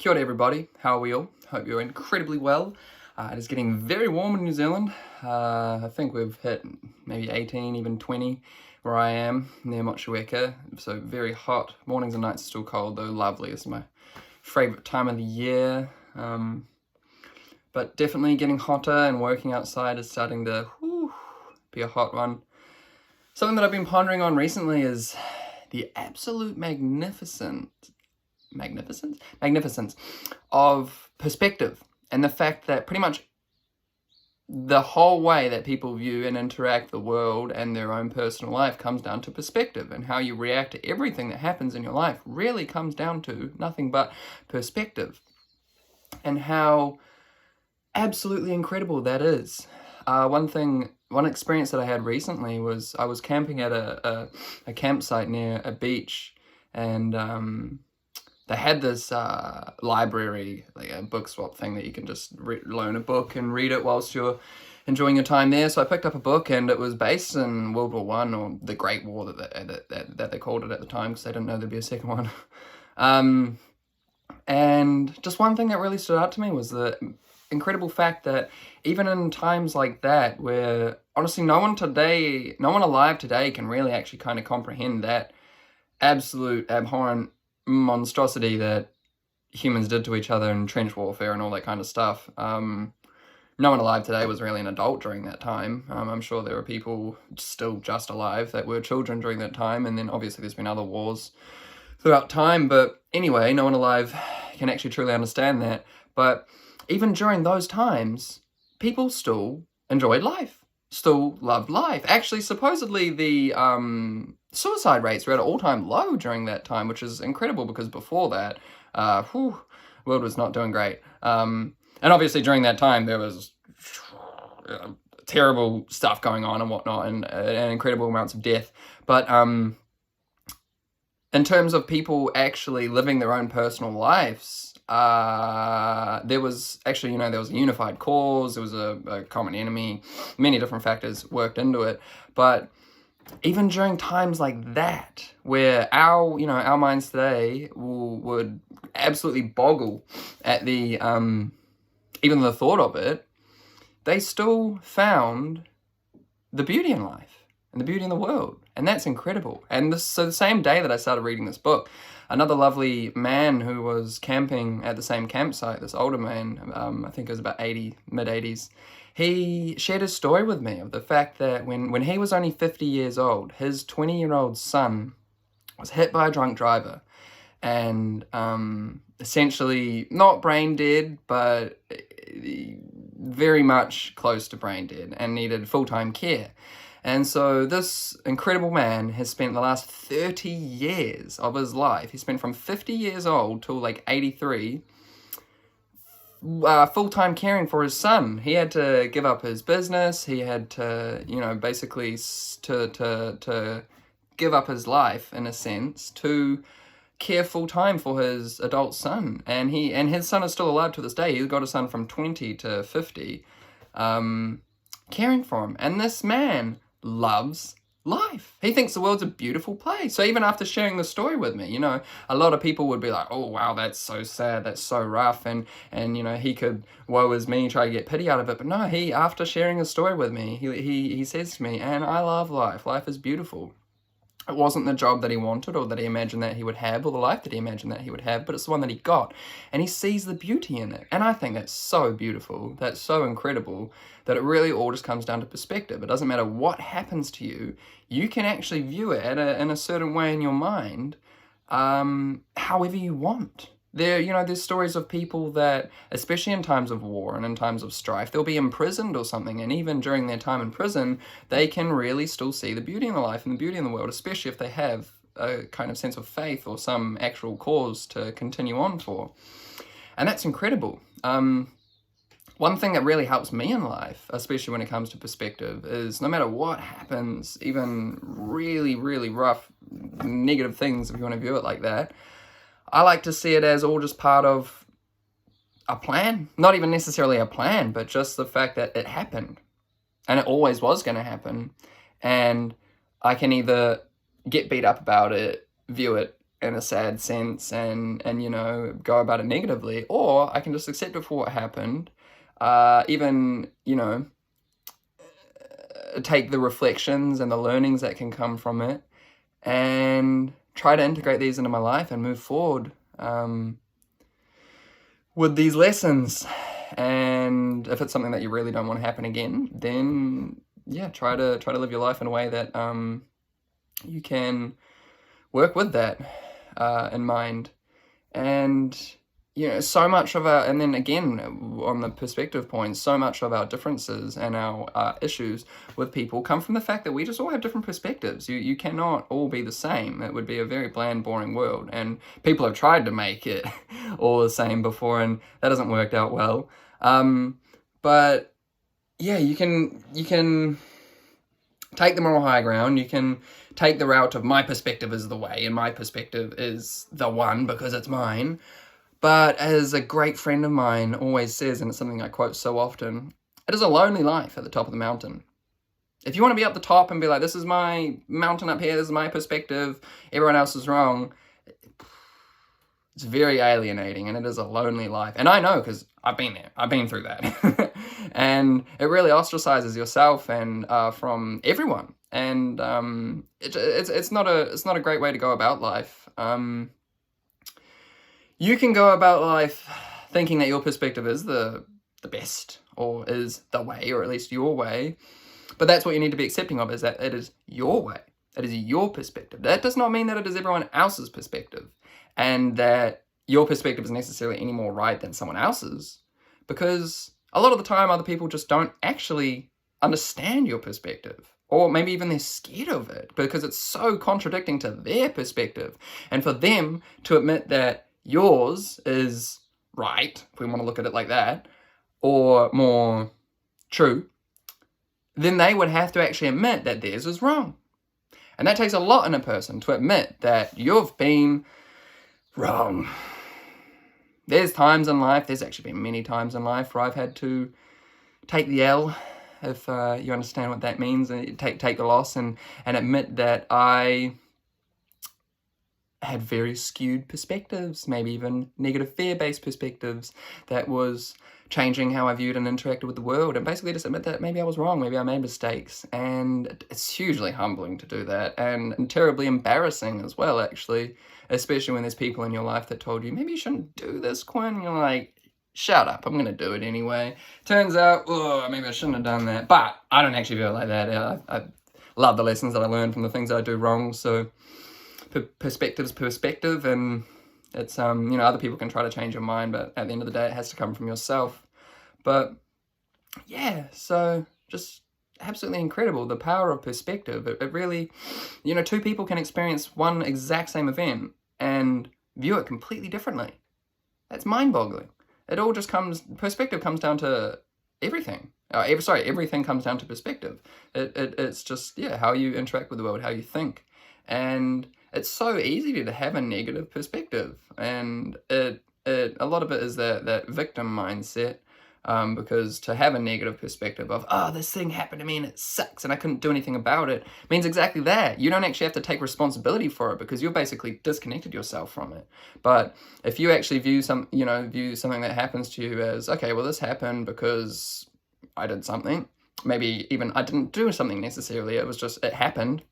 Kia ora everybody, how are we all? Hope you're incredibly well. It is getting very warm in New Zealand. I think we've hit maybe 18, even 20 where I am, near Motueka. So very hot. Mornings and nights are still cold, though lovely. It's my favourite time of the year. But definitely getting hotter, and working outside is starting to be a hot one. Something that I've been pondering on recently is the absolute magnificence of perspective, and the fact that pretty much the whole way that people view and interact the world and their own personal life comes down to perspective, and how you react to everything that happens in your life really comes down to nothing but perspective, and how absolutely incredible that is. One experience that I had recently was I was camping at a campsite near a beach, and they had this library, like a book swap thing that you can just loan a book and read it whilst you're enjoying your time there. So I picked up a book, and it was based in World War I, or the Great War that they called it at the time, because they didn't know there'd be a second one. And just one thing that really stood out to me was the incredible fact that even in times like that, where honestly no one alive today can really actually kind of comprehend that absolute abhorrent monstrosity that humans did to each other in trench warfare and all that kind of stuff. No one alive today was really an adult during that time. I'm sure there are people still just alive that were children during that time, and then obviously there's been other wars throughout time, but anyway, no one alive can actually truly understand that. But even during those times, people still enjoyed life, still loved life. Actually, supposedly the suicide rates were at an all-time low during that time, which is incredible, because before that, the world was not doing great. And obviously during that time, there was terrible stuff going on and whatnot, and incredible amounts of death. But in terms of people actually living their own personal lives, there was actually, there was a unified cause, there was a common enemy, many different factors worked into it. But even during times like that, where our minds today would absolutely boggle at the even the thought of it, they still found the beauty in life and the beauty in the world, and that's incredible. And so the same day that I started reading this book, another lovely man who was camping at the same campsite, this older man, I think it was about mid-80s, he shared his story with me of the fact that when he was only 50 years old, his 20-year-old son was hit by a drunk driver, and essentially not brain dead, but very much close to brain dead, and needed full-time care. And so this incredible man has spent the last 30 years of his life, he spent from 50 years old till like 83, full-time caring for his son. He had to give up his business, he had to, basically to give up his life, in a sense, to care full-time for his adult son. And his son is still alive to this day. He's got a son from 20 to 50, caring for him. And this man loves life. He thinks the world's a beautiful place. So even after sharing the story with me, a lot of people would be like, oh wow, that's so sad, that's so rough, and he could, woe is me, try to get pity out of it. But no, after sharing his story with me, he says to me, and I love life. Life is beautiful. It wasn't the job that he wanted, or that he imagined that he would have, or the life that he imagined that he would have, but it's the one that he got. And he sees the beauty in it. And I think that's so beautiful, that's so incredible, that it really all just comes down to perspective. It doesn't matter what happens to you, you can actually view it in a certain way in your mind, however you want. There's stories of people that, especially in times of war and in times of strife, they'll be imprisoned or something, and even during their time in prison, they can really still see the beauty in the life and the beauty in the world, especially if they have a kind of sense of faith or some actual cause to continue on for. And that's incredible. One thing that really helps me in life, especially when it comes to perspective, is no matter what happens, even really, really rough, negative things, if you want to view it like that, I like to see it as all just part of a plan. Not even necessarily a plan, but just the fact that it happened. And it always was going to happen. And I can either get beat up about it, view it in a sad sense and go about it negatively, or I can just accept it for what happened, even, take the reflections and the learnings that can come from it and try to integrate these into my life and move forward with these lessons. And if it's something that you really don't want to happen again, then try to live your life in a way that you can work with that in mind. And so much of our, and then again, on the perspective point, so much of our differences and our issues with people come from the fact that we just all have different perspectives. You cannot all be the same. It would be a very bland, boring world. And people have tried to make it all the same before, and that hasn't worked out well. But yeah, you can take the moral high ground. You can take the route of my perspective is the way, and my perspective is the one because it's mine. But as a great friend of mine always says, and it's something I quote so often, it is a lonely life at the top of the mountain. If you want to be up the top and be like, this is my mountain up here, this is my perspective, everyone else is wrong, it's very alienating, and it is a lonely life. And I know, because I've been there. I've been through that. And it really ostracizes yourself and from everyone. And it's not a great way to go about life. You can go about life thinking that your perspective is the best, or is the way, or at least your way. But that's what you need to be accepting of, is that it is your way. It is your perspective. That does not mean that it is everyone else's perspective, and that your perspective is necessarily any more right than someone else's, because a lot of the time other people just don't actually understand your perspective, or maybe even they're scared of it because it's so contradicting to their perspective. And for them to admit that yours is right, if we want to look at it like that, or more true, then they would have to actually admit that theirs is wrong. And that takes a lot in a person to admit that you've been wrong. There's times in life, there's actually been many times in life where I've had to take the L, if you understand what that means, and take the loss and admit that I had very skewed perspectives, maybe even negative fear-based perspectives, that was changing how I viewed and interacted with the world, and basically just admit that maybe I was wrong, maybe I made mistakes. And it's hugely humbling to do that, and terribly embarrassing as well, actually, especially when there's people in your life that told you, maybe you shouldn't do this, Quinn, and you're like, shut up, I'm going to do it anyway. Turns out, oh, maybe I shouldn't have done that. But I don't actually feel like that. I love the lessons that I learned from the things I do wrong, so perspective's perspective, and it's other people can try to change your mind, but at the end of the day it has to come from yourself. But yeah, so just absolutely incredible, the power of perspective. It really, two people can experience one exact same event and view it completely differently. That's mind-boggling. It all just perspective comes down to everything. Everything comes down to perspective. It's just how you interact with the world, how you think. And it's so easy to have a negative perspective, and a lot of it is that victim mindset, because to have a negative perspective of, this thing happened to me and it sucks and I couldn't do anything about it, means exactly that. You don't actually have to take responsibility for it because you've basically disconnected yourself from it. But if you actually view something that happens to you as, okay, well, this happened because I did something, maybe even I didn't do something necessarily, it happened.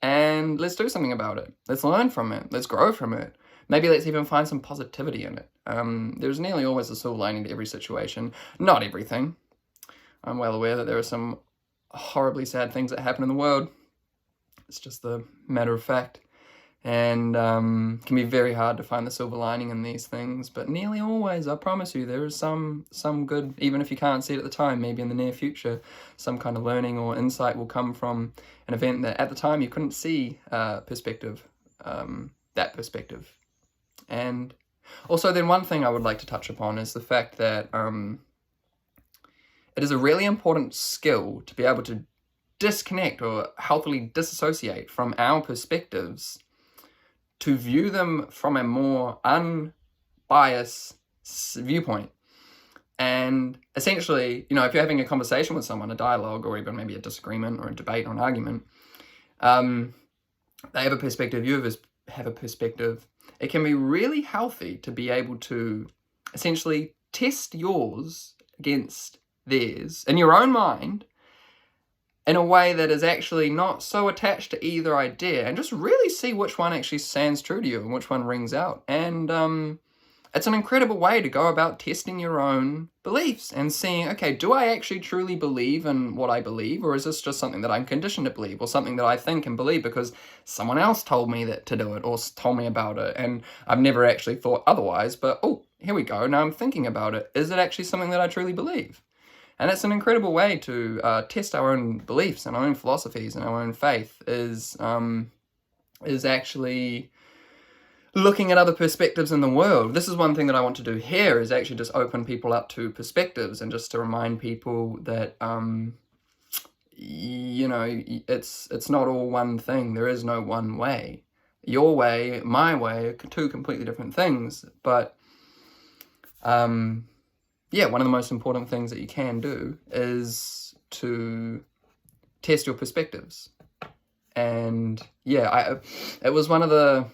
And let's do something about it. Let's learn from it. Let's grow from it. Maybe let's even find some positivity in it. There's nearly always a silver lining to every situation. Not everything. I'm well aware that there are some horribly sad things that happen in the world. It's just the matter of fact. And it can be very hard to find the silver lining in these things. But nearly always, I promise you, there is some good, even if you can't see it at the time, maybe in the near future, some kind of learning or insight will come from an event that at the time you couldn't see that perspective. And also then one thing I would like to touch upon is the fact that it is a really important skill to be able to disconnect or healthily disassociate from our perspectives, to view them from a more unbiased viewpoint. And essentially, if you're having a conversation with someone, a dialogue, or even maybe a disagreement or a debate or an argument, they have a perspective, you have a have a perspective, it can be really healthy to be able to essentially test yours against theirs in your own mind in a way that is actually not so attached to either idea, and just really see which one actually stands true to you and which one rings out. And it's an incredible way to go about testing your own beliefs and seeing, okay, do I actually truly believe in what I believe, or is this just something that I'm conditioned to believe, or something that I think and believe because someone else told me that to do it or told me about it and I've never actually thought otherwise, but oh, here we go, now I'm thinking about it. Is it actually something that I truly believe? And it's an incredible way to test our own beliefs and our own philosophies and our own faith, is actually looking at other perspectives in the world. This is one thing that I want to do here, is actually just open people up to perspectives and just to remind people that, you know, it's not all one thing. There is no one way. Your way, my way, are two completely different things. But, yeah, one of the most important things that you can do is to test your perspectives. And yeah, it was one of the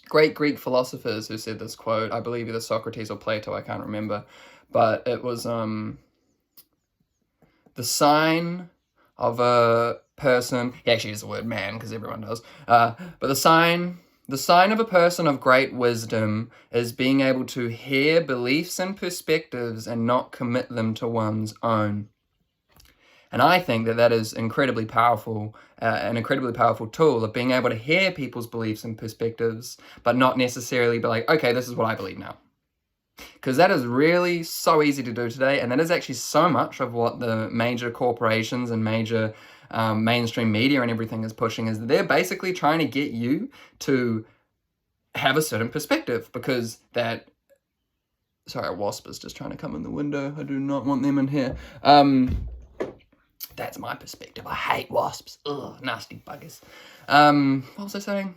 great Greek philosophers who said this quote. I believe either Socrates or Plato, I can't remember. But it was the sign of a person, he actually used the word man because everyone does, but the sign of a person of great wisdom is being able to hear beliefs and perspectives and not commit them to one's own. And I think that that is incredibly powerful, an incredibly powerful tool of being able to hear people's beliefs and perspectives, but not necessarily be like, okay, this is what I believe now. Because that is really so easy to do today, and that is actually so much of what the major corporations and major mainstream media and everything is pushing, is they're basically trying to get you to have a certain perspective, because that... Sorry, a wasp is just trying to come in the window. I do not want them in here. That's my perspective. I hate wasps. Ugh, nasty buggers. What was I saying?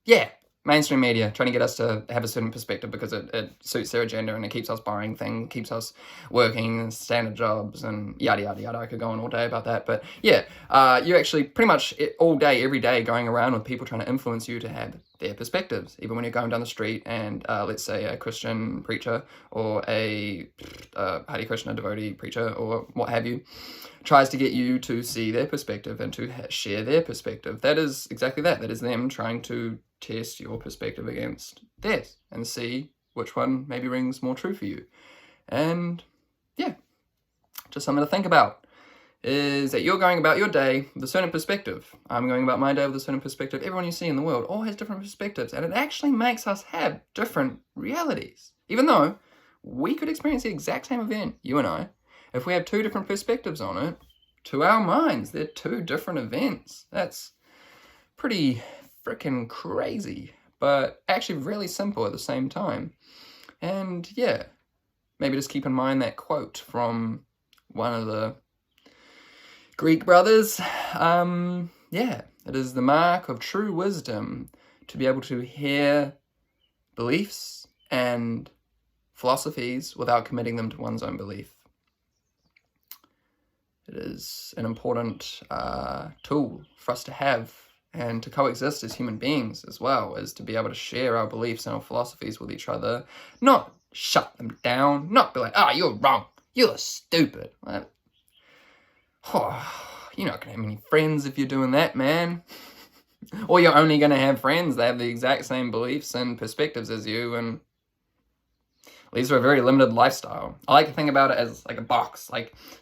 Yeah, mainstream media trying to get us to have a certain perspective because it suits their agenda and it keeps us buying things, keeps us working standard jobs and yada, yada, yada. I could go on all day about that. But yeah, you're actually pretty much all day, every day going around with people trying to influence you to have their perspectives. Even when you're going down the street and let's say a Christian preacher or a Hare Krishna devotee preacher or what have you tries to get you to see their perspective and to share their perspective. That is exactly that. That is them trying to test your perspective against theirs and see which one maybe rings more true for you. And yeah, just something to think about is that you're going about your day with a certain perspective. I'm going about my day with a certain perspective. Everyone you see in the world all has different perspectives, and it actually makes us have different realities. Even though we could experience the exact same event, you and I, if we have two different perspectives on it, to our minds, they're two different events. That's pretty freaking crazy, but actually really simple at the same time. And yeah, maybe just keep in mind that quote from one of the Greek brothers. Yeah, it is the mark of true wisdom to be able to hear beliefs and philosophies without committing them to one's own belief. It is an important tool for us to have and to coexist as human beings as well, is to be able to share our beliefs and our philosophies with each other, not shut them down, not be like, you're wrong, you're stupid. Like, you're not going to have any friends if you're doing that, man. Or you're only going to have friends that have the exact same beliefs and perspectives as you, and leads to a very limited lifestyle. I like to think about it as like a box.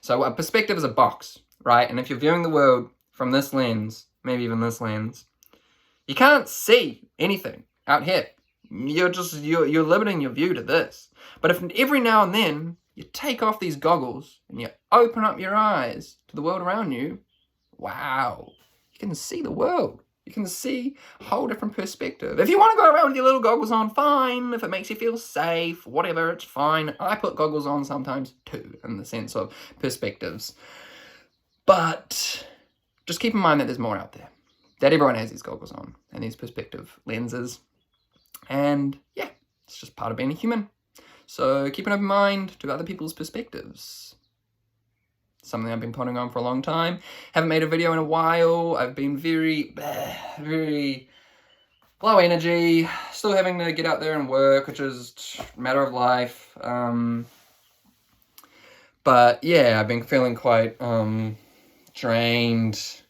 So a perspective is a box, right? And if you're viewing the world from this lens, maybe even this lens, you can't see anything out here. You're limiting your view to this. But if every now and then you take off these goggles and you open up your eyes to the world around you, wow, you can see the world. You can see a whole different perspective. If you want to go around with your little goggles on, fine. If it makes you feel safe, whatever, it's fine. I put goggles on sometimes too, in the sense of perspectives. But just keep in mind that there's more out there. That everyone has these goggles on and these perspective lenses. And yeah, it's just part of being a human. So keep an open mind to other people's perspectives. Something I've been pondering on for a long time. Haven't made a video in a while. I've been very low energy, still having to get out there and work, which is a matter of life. But yeah, I've been feeling quite drained.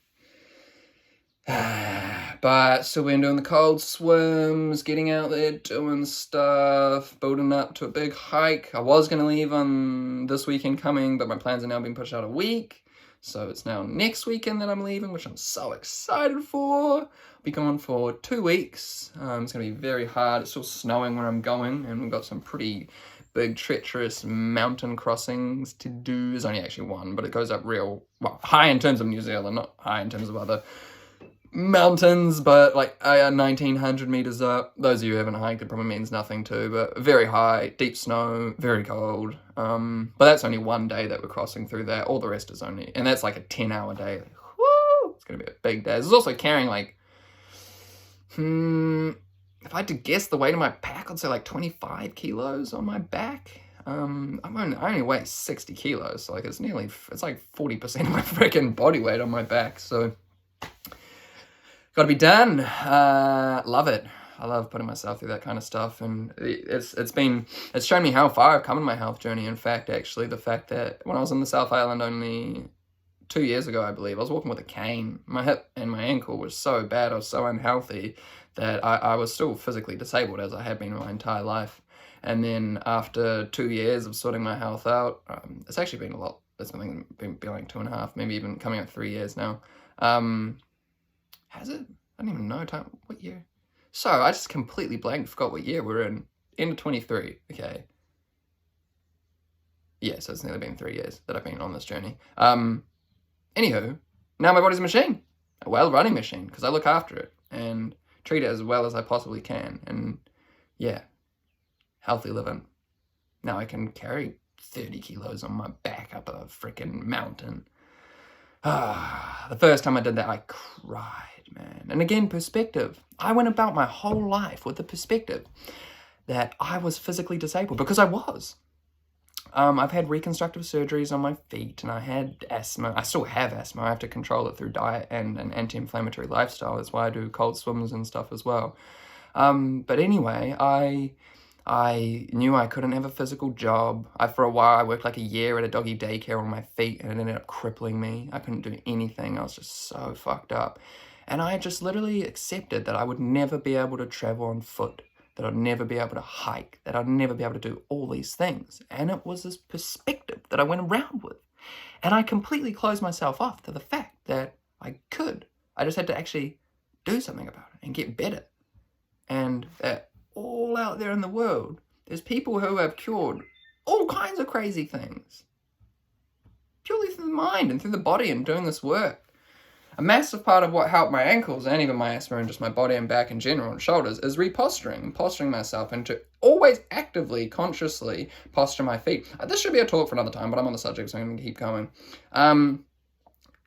But still been doing the cold swims, getting out there, doing stuff, building up to a big hike. I was going to leave on this weekend coming, but my plans are now being pushed out a week. So it's now next weekend that I'm leaving, which I'm so excited for. I'll be gone for 2 weeks. It's going to be very hard. It's still snowing where I'm going, and we've got some pretty big, treacherous mountain crossings to do. There's only actually one, but it goes up real, well, high in terms of New Zealand, not high in terms of other mountains, but like 1900 meters up. Those of you who haven't hiked, it probably means nothing to, but very high, deep snow, very cold. But that's only one day that we're crossing through that. All the rest is only, and that's like a 10-hour day. Woo! It's gonna be a big day. There's also carrying like, if I had to guess the weight of my pack, I'd say like 25 kilos on my back. I only weigh 60 kilos, so like it's like 40% of my freaking body weight on my back. So gotta be done. Love it. I love putting myself through that kind of stuff, and it's shown me how far I've come in my health journey. In fact, actually, the fact that when I was in the South Island only 2 years ago, I believe, I was walking with a cane. My hip and my ankle was so bad, I was so unhealthy that I was still physically disabled, as I had been my entire life. And then after 2 years of sorting my health out, it's actually been a lot. It's been like 2.5, maybe even coming up 3 years now. Has it? I don't even know what year. So I just completely blanked, forgot what year we're in. End of 23. Okay. Yeah, so it's nearly been 3 years that I've been on this journey. Anywho, now my body's a machine, a well-running machine, because I look after it and treat it as well as I possibly can. And yeah, healthy living. Now I can carry 30 kilos on my back up a freaking mountain. The first time I did that, I cried, man. And again, perspective. I went about my whole life with the perspective that I was physically disabled, because I was. I've had reconstructive surgeries on my feet, and I had asthma. I still have asthma. I have to control it through diet and an anti-inflammatory lifestyle. That's why I do cold swims and stuff as well. But anyway, I knew I couldn't have a physical job. For a while, I worked like a year at a doggy daycare on my feet, and it ended up crippling me. I couldn't do anything. I was just so fucked up. And I just literally accepted that I would never be able to travel on foot, that I'd never be able to hike, that I'd never be able to do all these things. And it was this perspective that I went around with. And I completely closed myself off to the fact that I could. I just had to actually do something about it and get better. And all out there in the world, there's people who have cured all kinds of crazy things purely through the mind and through the body and doing this work. A massive part of what helped my ankles and even my asthma and just my body and back in general and shoulders is posturing myself, and to always actively, consciously posture my feet. This should be a talk for another time, but I'm on the subject, so I'm going to keep going.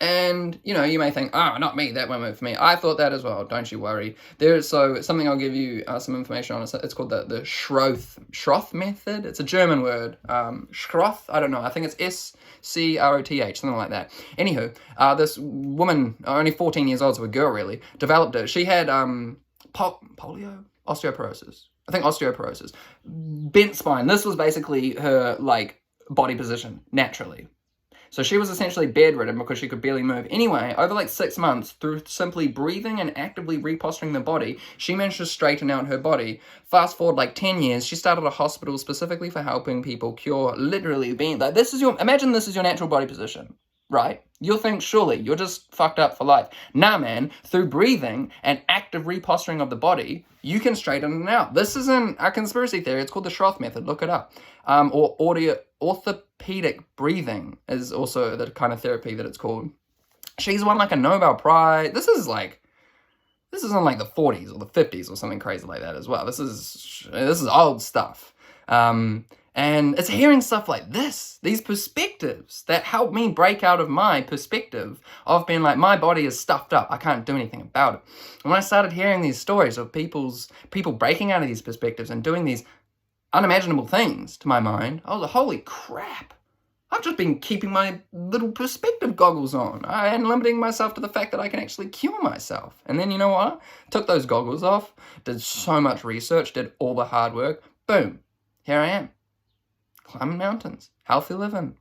And, you know, you may think, not me, that won't work for me. I thought that as well, don't you worry. So something I'll give you some information on. It's called the Schroth method. It's a German word. Schroth, I don't know. I think it's S-C-R-O-T-H, something like that. Anywho, this woman, only 14 years old, so a girl really, developed it. She had polio? Osteoporosis. I think osteoporosis. Bent spine. This was basically her, like, body position, naturally. So she was essentially bedridden because she could barely move. Anyway, over like 6 months, through simply breathing and actively reposturing the body, she managed to straighten out her body. Fast forward like 10 years, she started a hospital specifically for helping people cure, literally being like, imagine this is your natural body position, right? You'll think, surely, you're just fucked up for life. Nah, man, through breathing and active reposturing of the body, you can straighten it out. This isn't a conspiracy theory. It's called the Schroth method. Look it up. Or orthopedic breathing is also the kind of therapy that it's called. She's won like a Nobel Prize. This is in like the 40s or the 50s or something crazy like that as well. This is old stuff. And it's hearing stuff like this, these perspectives that help me break out of my perspective of being like, my body is stuffed up, I can't do anything about it. And when I started hearing these stories of people breaking out of these perspectives and doing these unimaginable things to my mind, I was like, holy crap, I've just been keeping my little perspective goggles on and limiting myself to the fact that I can actually cure myself. And then you know what? Took those goggles off, did so much research, did all the hard work. Boom, here I am. Climbing mountains, healthy living.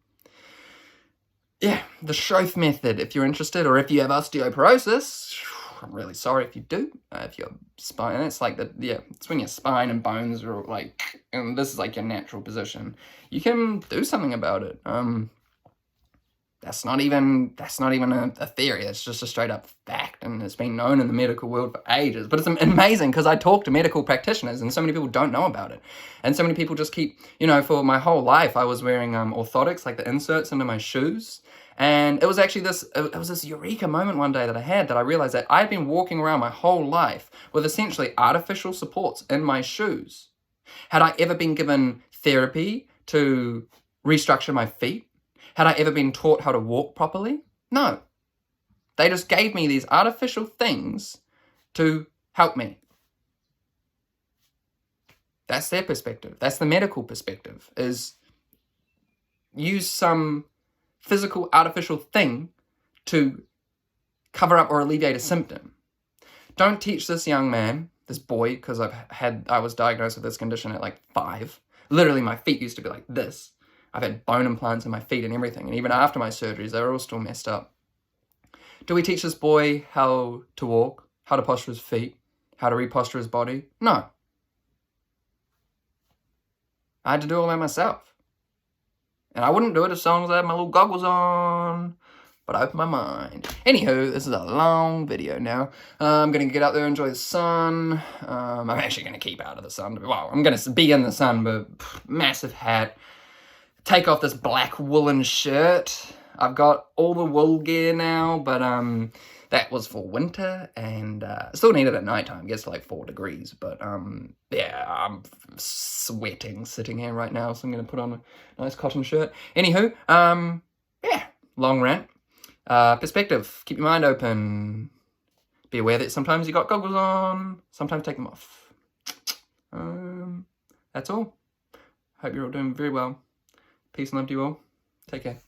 Yeah, the Schoaf method, if you're interested, or if you have osteoporosis, I'm really sorry if you do. If your spine, it's like it's when your spine and bones are like, and this is like your natural position. You can do something about it. That's not even a theory. It's just a straight up fact, and it's been known in the medical world for ages. But it's amazing because I talk to medical practitioners, and so many people don't know about it, and so many people just keep, for my whole life I was wearing orthotics, like the inserts into my shoes. And it was actually this eureka moment one day that I had, that I realized that I had been walking around my whole life with essentially artificial supports in my shoes. Had I ever been given therapy to restructure my feet? Had I ever been taught how to walk properly? No. They just gave me these artificial things to help me. That's their perspective. That's the medical perspective, is use some physical artificial thing to cover up or alleviate a symptom. Don't teach this young man, this boy, because I was diagnosed with this condition at like 5. Literally my feet used to be like this. I've had bone implants in my feet and everything, and even after my surgeries they were all still messed up. Do we teach this boy how to walk, how to posture his feet, how to reposture his body? No. I had to do all that myself. And I wouldn't do it as long as I had my little goggles on. But I opened my mind. Anywho, this is a long video now. I'm going to get out there and enjoy the sun. I'm actually going to keep out of the sun. Well, I'm going to be in the sun, but massive hat. Take off this black woolen shirt. I've got all the wool gear now, but that was for winter, and still need it at nighttime. It gets to like 4 degrees, but yeah, I'm sweating sitting here right now, so I'm going to put on a nice cotton shirt. Anywho, yeah, long rant. Perspective, keep your mind open. Be aware that sometimes you got goggles on, sometimes take them off. That's all. Hope you're all doing very well. Peace and love to you all. Take care.